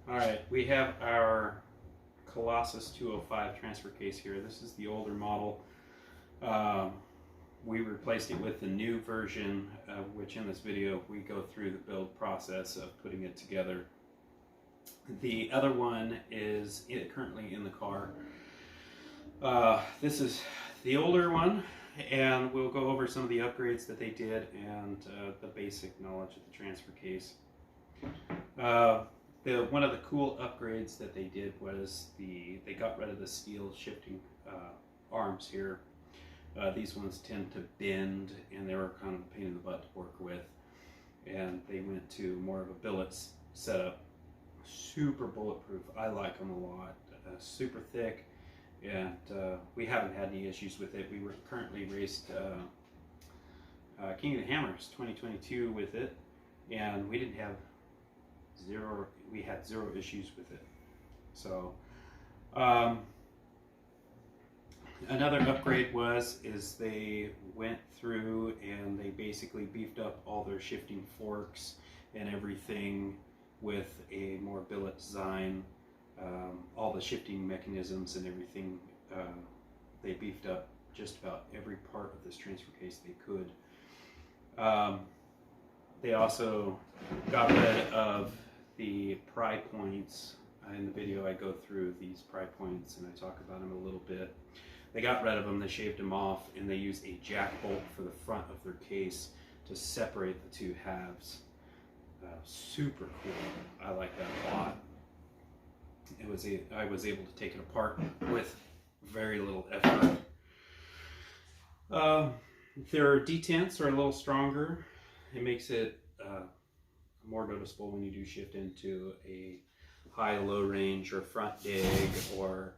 Alright, we have our Colossus 205 transfer case here. This is the older model. We replaced it with the new version, which in this video we go through the build process of putting it together. The other one is currently in the car. This is the older one, and we'll go over some of the upgrades that they did and the basic knowledge of the transfer case. One of the cool upgrades that they did was they got rid of the steel shifting arms here. These ones tend to bend, and they were kind of a pain in the butt to work with. And they went to more of a billet setup. Super bulletproof. I like them a lot. Super thick, and we haven't had any issues with it. We were currently raced King of the Hammers 2022 with it, and we didn't have we had zero issues with it. So another upgrade is they went through and they basically beefed up all their shifting forks and everything with a more billet design. All the shifting mechanisms and everything, they beefed up just about every part of this transfer case they could. They also got rid of the pry points. In the video I go through these pry points and I talk about them a little bit. They got rid of them, they shaved them off, and they used a jack bolt for the front of their case to separate the two halves. Super cool. I like that a lot. I was able to take it apart with very little effort. Their detents are a little stronger. It makes it more noticeable when you do shift into a high-low range or front dig or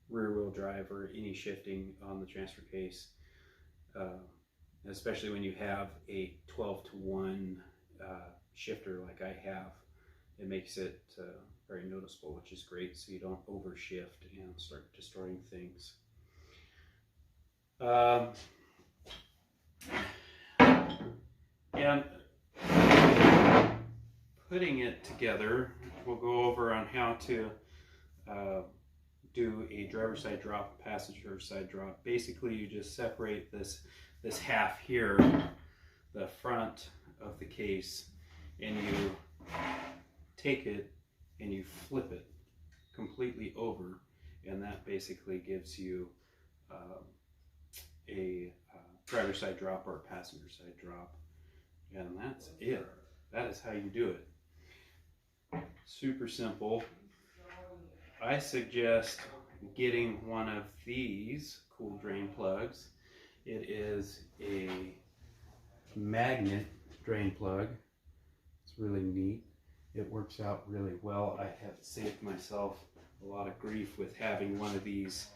rear-wheel drive or any shifting on the transfer case, especially when you have a 12-to-1 shifter like I have. It makes it very noticeable, which is great, so you don't overshift and start destroying things. And putting it together, we'll go over on how to do a driver's side drop, passenger side drop. Basically, you just separate this half here, the front of the case, and you take it and you flip it completely over, and that basically gives you a driver's side drop or a passenger side drop, and that's it. That is how you do it. Super simple. I suggest getting one of these cool drain plugs. It is a magnet drain plug. It's really neat. It works out really well. I have saved myself a lot of grief with having one of these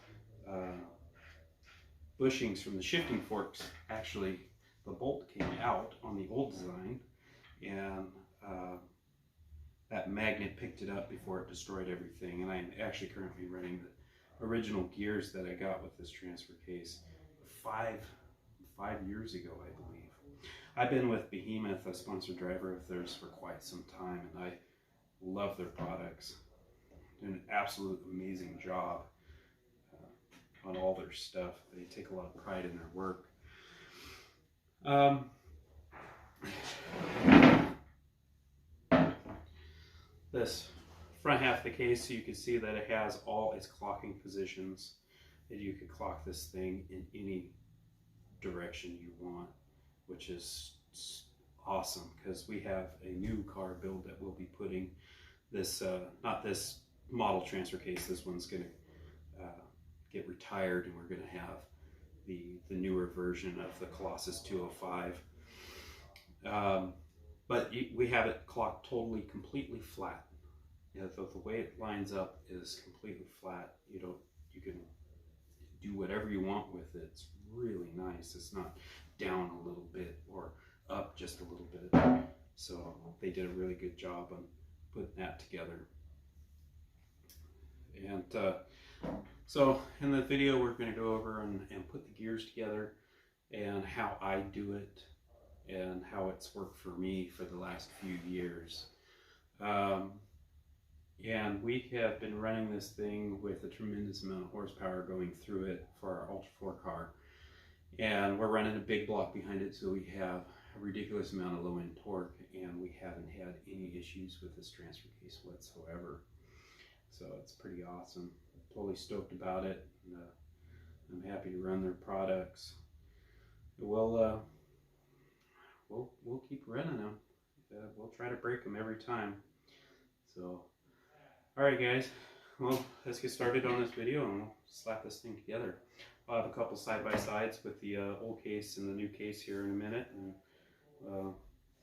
bushings from the shifting forks. Actually, the bolt came out on the old design, and that magnet picked it up before it destroyed everything. And I'm actually currently running the original gears that I got with this transfer case five years ago, I believe. I've been with Behemoth, a sponsored driver of theirs, for quite some time, and I love their products. They do an absolute amazing job on all their stuff. They take a lot of pride in their work. This front half of the case, so you can see that it has all its clocking positions, and you can clock this thing in any direction you want, which is awesome, because we have a new car build that we'll be putting this, not this model transfer case, this one's going to get retired, and we're going to have the newer version of the Colossus 205. But we have it clocked completely flat. You know, the way it lines up is completely flat. You can do whatever you want with it. It's really nice. It's not down a little bit or up just a little bit. So they did a really good job on putting that together. And so in the video, we're going to go over and put the gears together and how I do it and how it's worked for me for the last few years. Um, and we have been running this thing with a tremendous amount of horsepower going through it for our Ultra 4 car. And we're running a big block behind it, so we have a ridiculous amount of low end torque, and we haven't had any issues with this transfer case whatsoever. So it's pretty awesome. Totally stoked about it. And, I'm happy to run their products. We'll keep running them. We'll try to break them every time. So, all right, guys. Well, let's get started on this video, and we'll slap this thing together. I'll have a couple side-by-sides with the old case and the new case here in a minute, and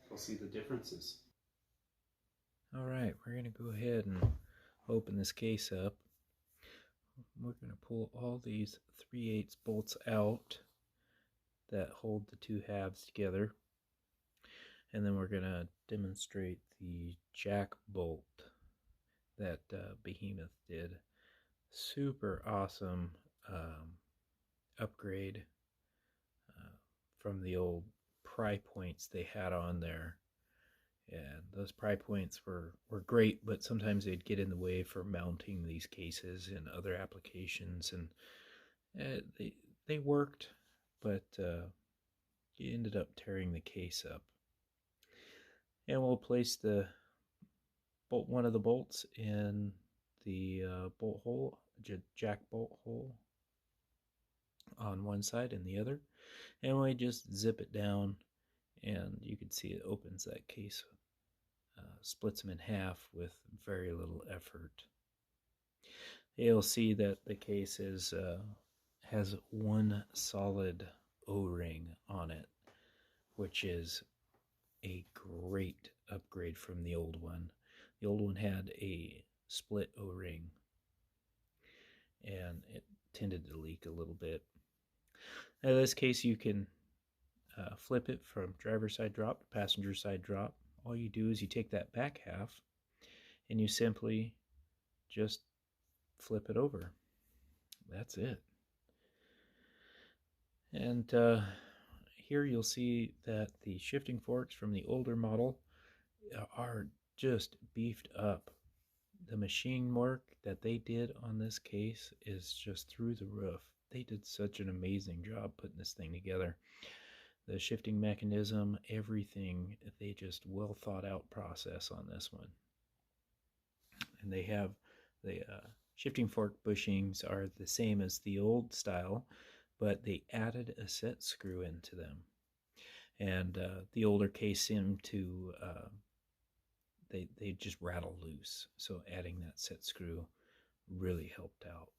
we'll see the differences. All right, we're going to go ahead and open this case up. We're going to pull all these 3/8 bolts out that hold the two halves together. And then we're going to demonstrate the jack bolt that Behemoth did. Super awesome upgrade from the old pry points they had on there. And those pry points were great, but sometimes they'd get in the way for mounting these cases in other applications. And they worked, but you ended up tearing the case up. And we'll place one of the bolts in the bolt hole, jack bolt hole on one side and the other. And we just zip it down, and you can see it opens that case. Splits them in half with very little effort. You'll see that the case has one solid O-ring on it, which is a great upgrade from the old one. The old one had a split O-ring, and it tended to leak a little bit. Now, in this case, you can flip it from driver's side drop to passenger side drop. All you do is you take that back half and you simply just flip it over. That's it. And here you'll see that the shifting forks from the older model are just beefed up. The machine work that they did on this case is just through the roof. They did such an amazing job putting this thing together. The shifting mechanism, everything, they just well thought out process on this one. And they have the shifting fork bushings are the same as the old style, but they added a set screw into them. And the older case seemed to, they just rattle loose. So adding that set screw really helped out.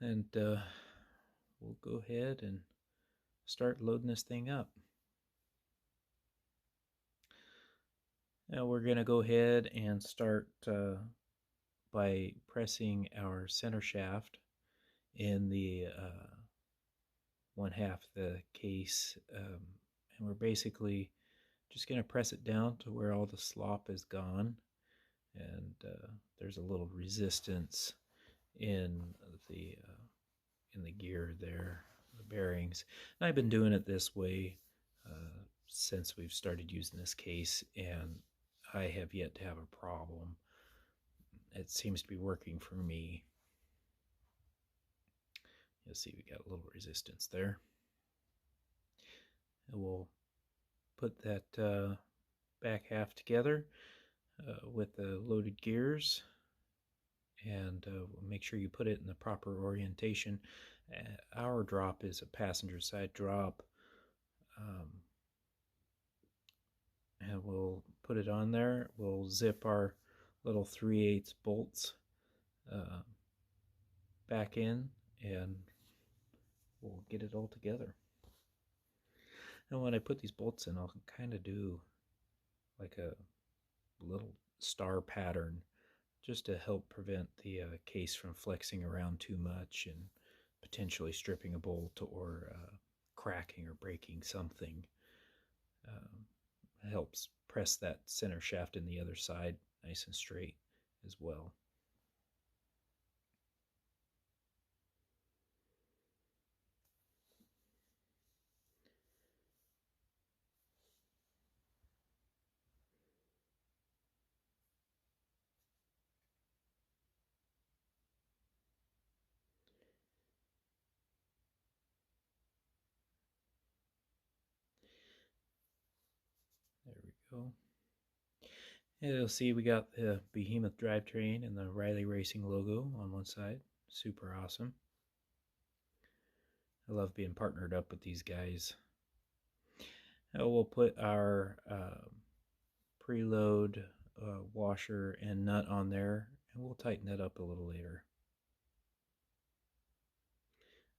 And we'll go ahead and start loading this thing up. Now we're going to go ahead and start by pressing our center shaft in the one half of the case, and we're basically just going to press it down to where all the slop is gone, and there's a little resistance in the gear there, the bearings. And I've been doing it this way since we've started using this case, and I have yet to have a problem. It seems to be working for me. You'll see we got a little resistance there. And we'll put that back half together with the loaded gears, and make sure you put it in the proper orientation. Our drop is a passenger side drop, and we'll put it on there. We'll zip our little 3/8 bolts back in, and we'll get it all together. And when I put these bolts in, I'll kind of do like a little star pattern just to help prevent the case from flexing around too much and potentially stripping a bolt or cracking or breaking something. Helps press that center shaft in the other side nice and straight as well. go. And you'll see we got the Behemoth Drivetrain and the Riley Racing logo on one side. Super awesome. I love being partnered up with these guys. Now we'll put our preload washer and nut on there, and we'll tighten that up a little later.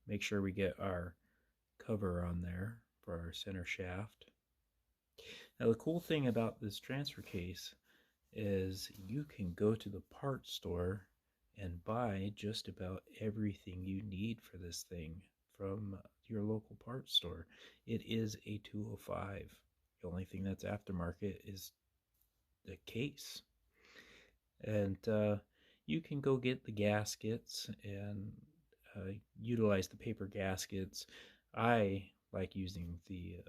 Make sure we get our cover on there for our center shaft. Now the cool thing about this transfer case is you can go to the parts store and buy just about everything you need for this thing from your local parts store. It is a 205. The only thing that's aftermarket is the case. And you can go get the gaskets and utilize the paper gaskets. I like using the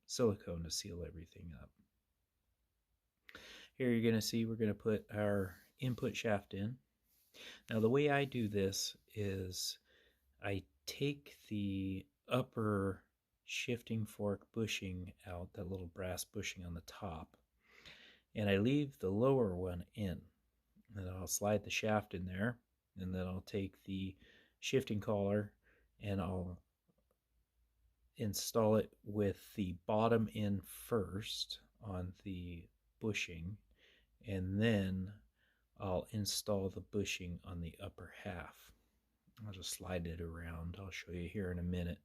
silicone to seal everything up. Here you're going to see we're going to put our input shaft in. Now the way I do this is I take the upper shifting fork bushing out, that little brass bushing on the top, and I leave the lower one in. And I'll slide the shaft in there, and then I'll take the shifting collar and I'll install it with the bottom in first on the bushing, and then I'll install the bushing on the upper half. I'll just slide it around. I'll show you here in a minute.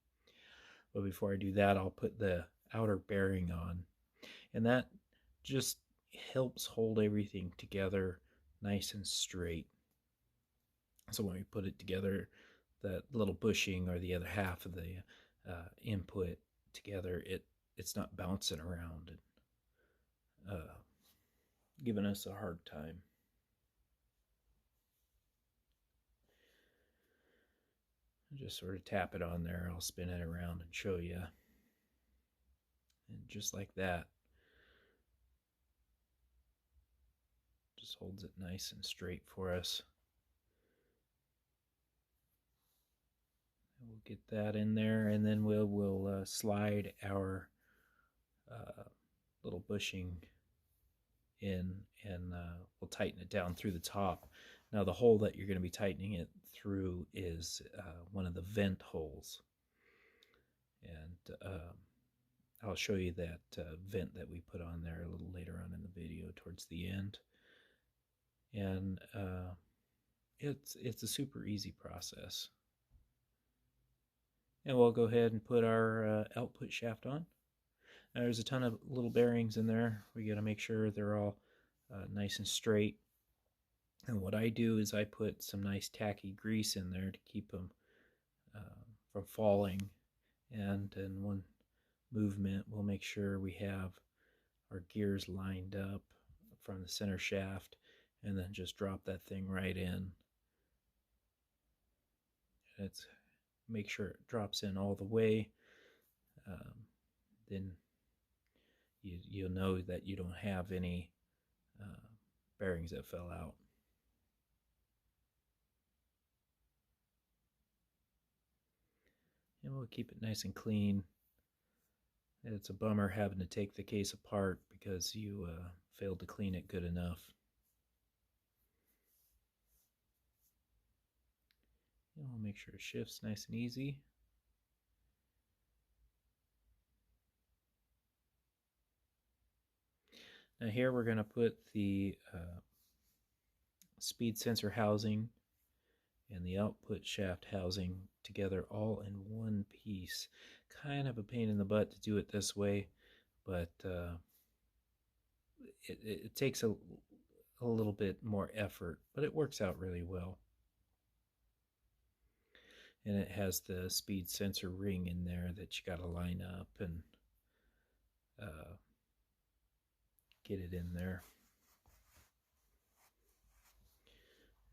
But before I do that, I'll put the outer bearing on, and that just helps hold everything together nice and straight. So when we put it together, that little bushing or the other half of the input together, it's not bouncing around and giving us a hard time. Just sort of tap it on there. I'll spin it around and show you. And just like that, just holds it nice and straight for us. We'll get that in there, and then we'll slide our little bushing in, and we'll tighten it down through the top. Now the hole that you're going to be tightening it through is one of the vent holes, and I'll show you that vent that we put on there a little later on in the video towards the end. And it's a super easy process. And we'll go ahead and put our output shaft on. Now there's a ton of little bearings in there. We got to make sure they're all nice and straight. And what I do is I put some nice tacky grease in there to keep them from falling. And in one movement, we'll make sure we have our gears lined up from the center shaft, and then just drop that thing right in. And it's make sure it drops in all the way. Then you'll know that you don't have any bearings that fell out. And we'll keep it nice and clean. It's a bummer having to take the case apart because you failed to clean it good enough. And we'll make sure it shifts nice and easy. Now here we're going to put the speed sensor housing and the output shaft housing together all in one piece. Kind of a pain in the butt to do it this way, but it takes a little bit more effort, but it works out really well. And it has the speed sensor ring in there that you got to line up and get it in there.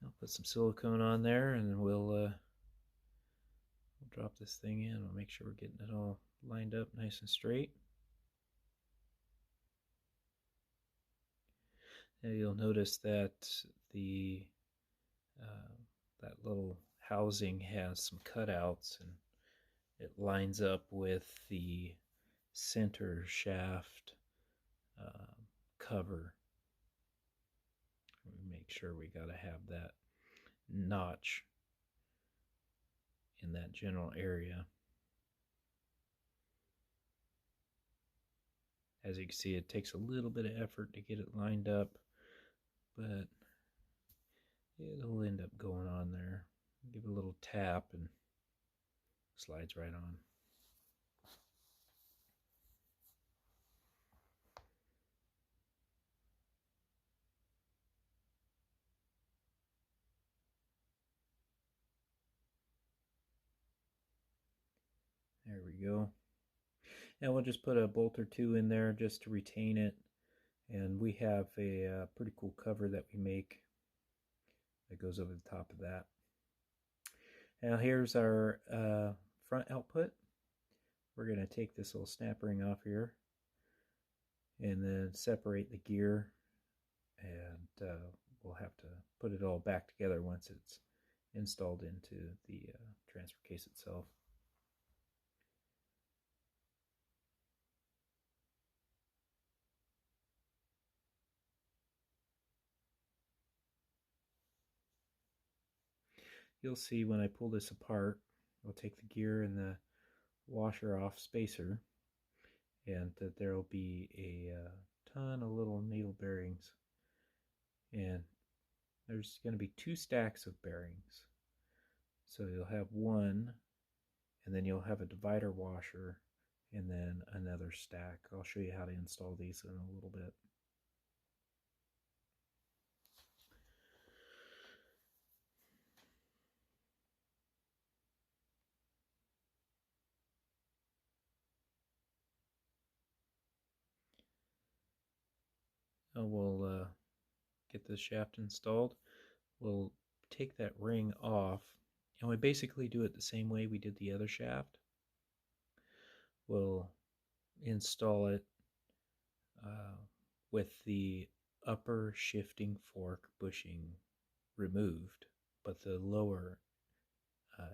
I'll put some silicone on there, and then we'll drop this thing in. We'll make sure we're getting it all lined up nice and straight. Now you'll notice that the that little housing has some cutouts, and it lines up with the center shaft cover. Make sure we got to have that notch in that general area. As you can see, it takes a little bit of effort to get it lined up, but it'll end up going on there. Give it a little tap and slides right on. There we go. And we'll just put a bolt or two in there just to retain it. And we have a pretty cool cover that we make that goes over the top of that. Now here's our front output. We're going to take this little snap ring off here and then separate the gear, and we'll have to put it all back together once it's installed into the transfer case itself. You'll see when I pull this apart, I'll take the gear and the washer off spacer, and that there will be a ton of little needle bearings, and there's going to be 2 stacks of bearings. So you'll have one, and then you'll have a divider washer, and then another stack. I'll show you how to install these in a little bit. We'll get this shaft installed. We'll take that ring off, and we basically do it the same way we did the other shaft. We'll install it with the upper shifting fork bushing removed, but the lower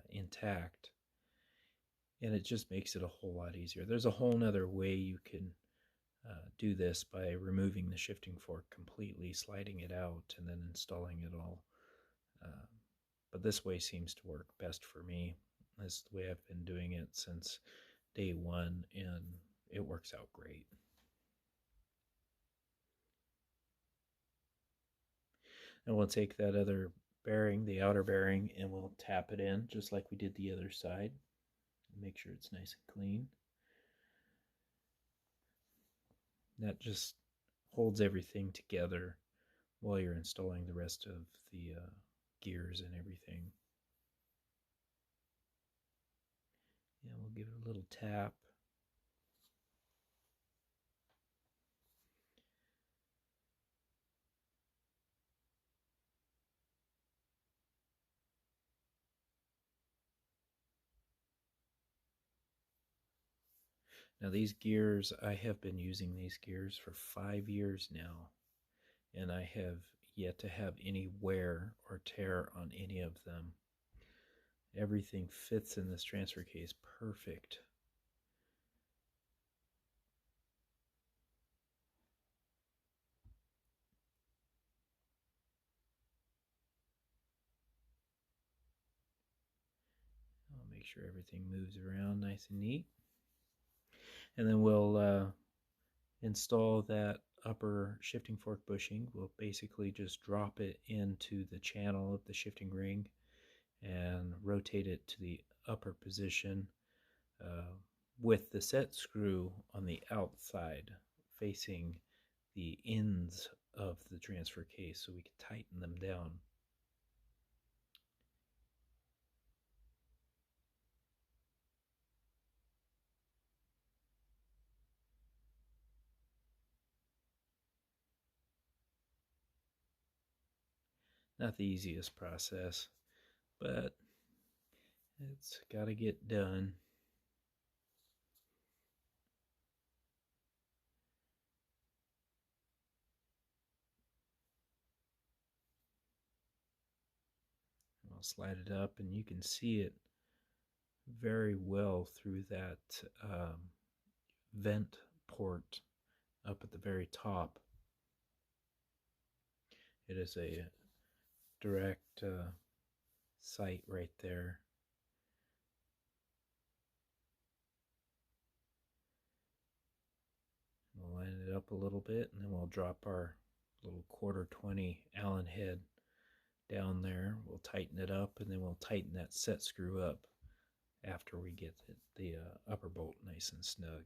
intact, and it just makes it a whole lot easier. There's a whole nother way you can do this by removing the shifting fork completely, sliding it out, and then installing it all. But this way seems to work best for me. That's the way I've been doing it since day one, and it works out great. And we'll take that other bearing, the outer bearing, and we'll tap it in just like we did the other side. Make sure it's nice and clean. That just holds everything together while you're installing the rest of the gears and everything. Yeah, we'll give it a little tap. Now these gears, I have been using these gears for 5 years now, and I have yet to have any wear or tear on any of them. Everything fits in this transfer case perfect. I'll make sure everything moves around nice and neat. And then we'll install that upper shifting fork bushing. We'll basically just drop it into the channel of the shifting ring and rotate it to the upper position with the set screw on the outside facing the ends of the transfer case so we can tighten them down. Not the easiest process, but it's got to get done. I'll slide it up, and you can see it very well through that vent port up at the very top. It is a direct sight right there. We'll line it up a little bit, and then we'll drop our little 1/4 Allen head down there. We'll tighten it up, and then we'll tighten that set screw up after we get the upper bolt nice and snug.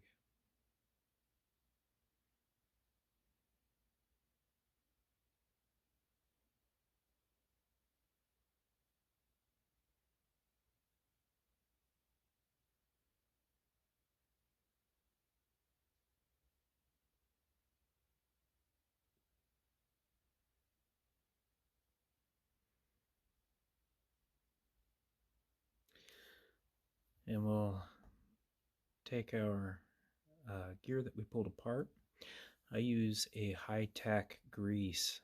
And we'll take our gear that we pulled apart. I use a high-tack grease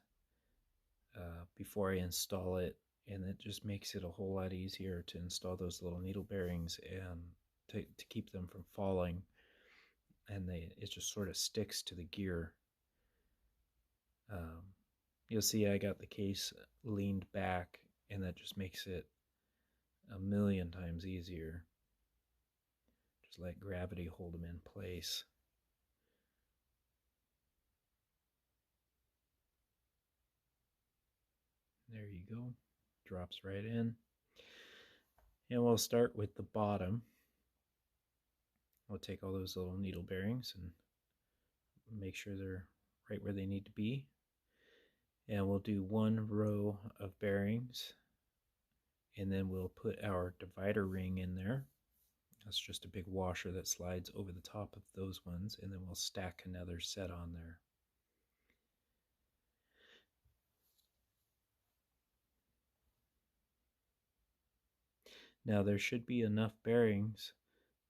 before I install it, and it just makes it a whole lot easier to install those little needle bearings and to keep them from falling, and it just sort of sticks to the gear. You'll see I got the case leaned back, and that just makes it a million times easier. Just let gravity hold them in place. There you go. Drops right in. And we'll start with the bottom. We'll take all those little needle bearings and make sure they're right where they need to be. And we'll do one row of bearings, and then we'll put our divider ring in there. That's just a big washer that slides over the top of those ones, and then we'll stack another set on there. Now there should be enough bearings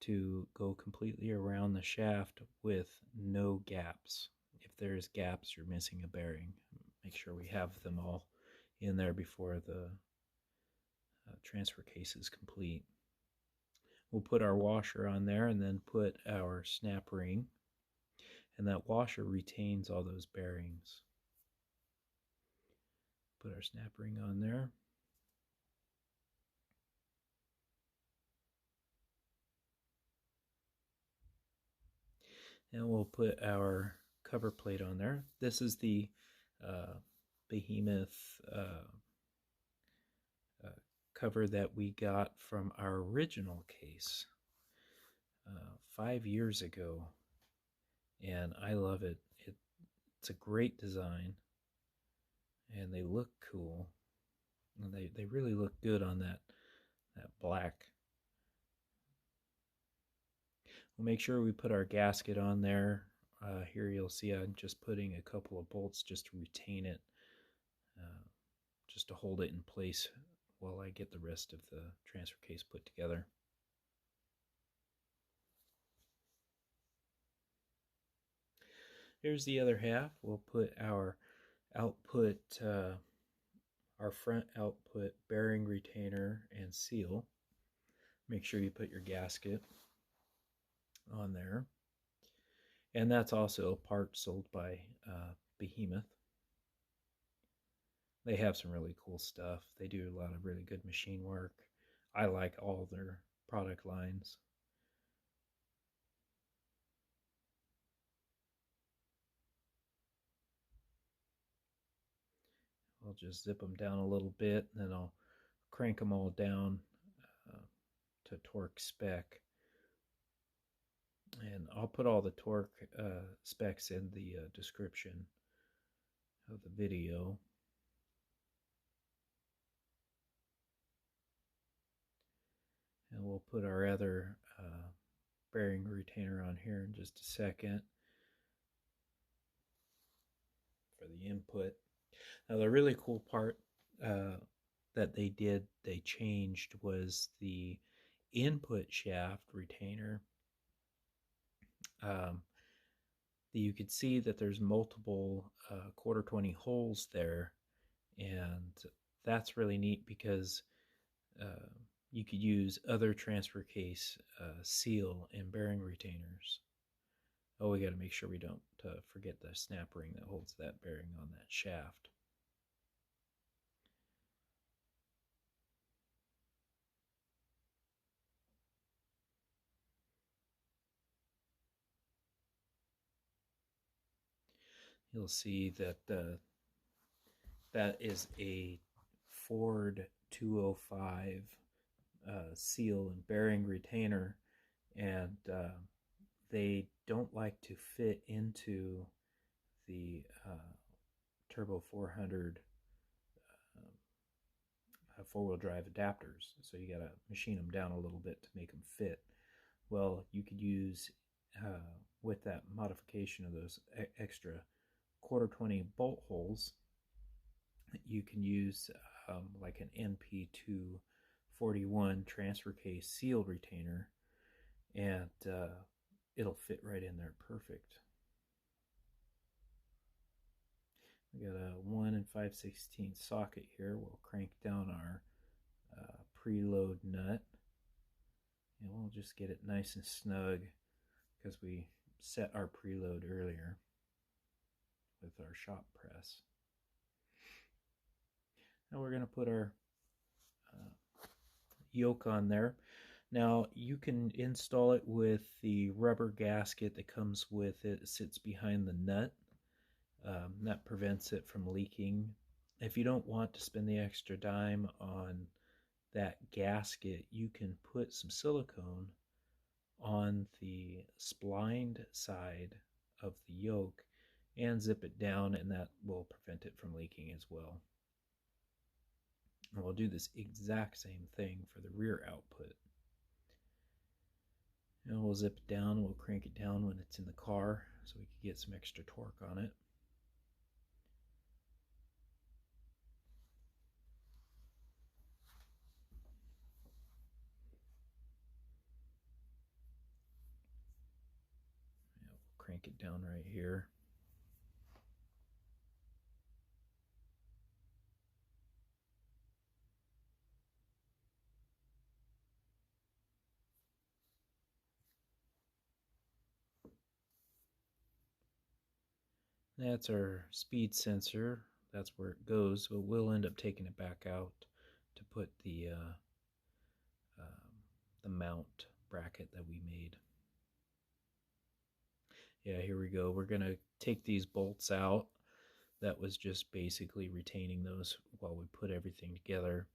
to go completely around the shaft with no gaps. If there's gaps, you're missing a bearing. Make sure we have them all in there before the transfer case is complete. We'll put our washer on there and then put our snap ring, and that washer retains all those bearings. Put our snap ring on there. And we'll put our cover plate on there. This is the behemoth cover that we got from our original case 5 years ago, and I love it. It's a great design, and they look cool, and they really look good on that black. We'll make sure we put our gasket on there. Here you'll see I'm just putting a couple of bolts just to retain it, just to hold it in place while I get the rest of the transfer case put together. Here's the other half. We'll put our output, our front output bearing retainer and seal. Make sure you put your gasket on there. And that's also a part sold by Behemoth. They have some really cool stuff. They do a lot of really good machine work. I like all their product lines. I'll just zip them down a little bit, and then I'll crank them all down to torque spec. And I'll put all the torque specs in the description of the video. And we'll put our other bearing retainer on here in just a second for the input. Now the really cool part that they changed was the input shaft retainer. You could see that there's multiple 1/4 holes there, and that's really neat because you could use other transfer case seal and bearing retainers. Oh, we got to make sure we don't forget the snap ring that holds that bearing on that shaft. you'll see that that is a Ford 205 seal and bearing retainer, and they don't like to fit into the Turbo 400 four-wheel drive adapters, so you got to machine them down a little bit to make them fit. Well, you could use, with that modification of those extra 1/4 20 bolt holes, you can use like an NP241 transfer case seal retainer, and it'll fit right in there perfect. We got a 1 5/16 socket here. We'll crank down our preload nut, and we'll just get it nice and snug because we set our preload earlier with our shop press. Now we're going to put our yoke on there. Now you can install it with the rubber gasket that comes with it. It sits behind the nut. That prevents it from leaking. If you don't want to spend the extra dime on that gasket, you can put some silicone on the splined side of the yoke and zip it down, and that will prevent it from leaking as well. And we'll do this exact same thing for the rear output. And we'll zip it down, we'll crank it down when it's in the car so we can get some extra torque on it. Yeah, we'll crank it down right here. That's our speed sensor. That's where it goes, but we'll end up taking it back out to put the mount bracket that we made. Yeah, here we go. We're going to take these bolts out. That was just basically retaining those while we put everything together.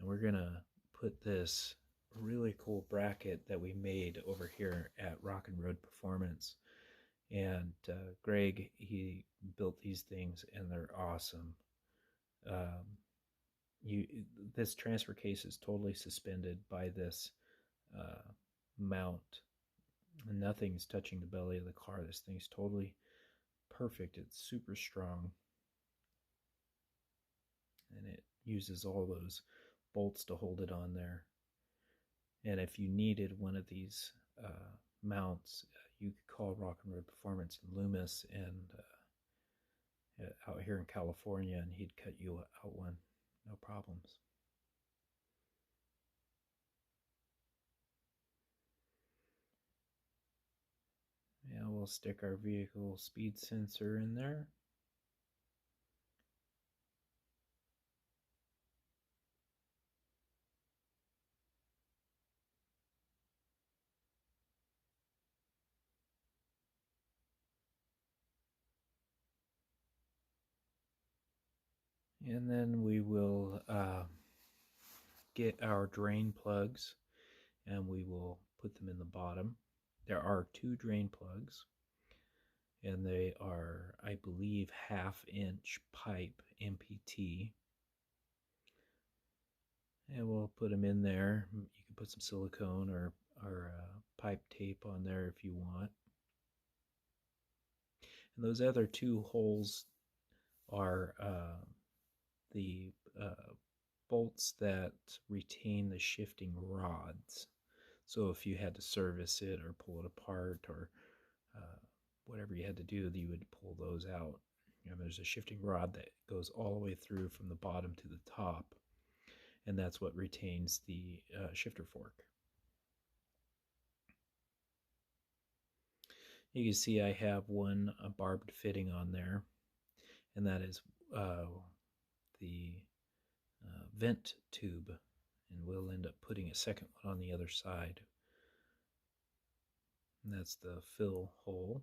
And we're going to put this really cool bracket that we made over here at Rock and Road Performance. And Greg, he built these things, and they're awesome. This transfer case is totally suspended by this mount. Nothing's touching the belly of the car. This thing's totally perfect. It's super strong, and it uses all those bolts to hold it on there. And if you needed one of these mounts, you could call Rock and Road Performance in Loomis and out here in California, and he'd cut you out one, no problems. Yeah, we'll stick our vehicle speed sensor in there. And then we will get our drain plugs, and we will put them in the bottom. There are 2 drain plugs, and they are, I believe, 1/2-inch pipe MPT. And we'll put them in there. You can put some silicone or pipe tape on there if you want. And those other 2 holes are the bolts that retain the shifting rods. So if you had to service it or pull it apart or whatever you had to do, you would pull those out. There's a shifting rod that goes all the way through from the bottom to the top, and that's what retains the shifter fork. You can see I have one barbed fitting on there, and that is the vent tube, and we'll end up putting a second one on the other side. And that's the fill hole.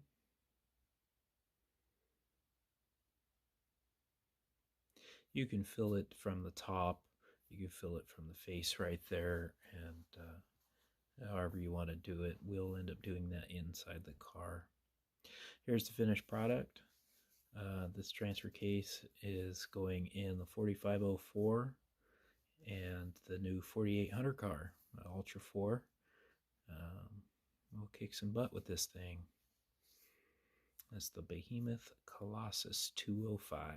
You can fill it from the top, you can fill it from the face right there, and however you want to do it. We'll end up doing that inside the car. Here's the finished product. This transfer case is going in the 4504 and the new 4800 car, Ultra 4. We'll kick some butt with this thing. That's the Behemoth Colossus 205.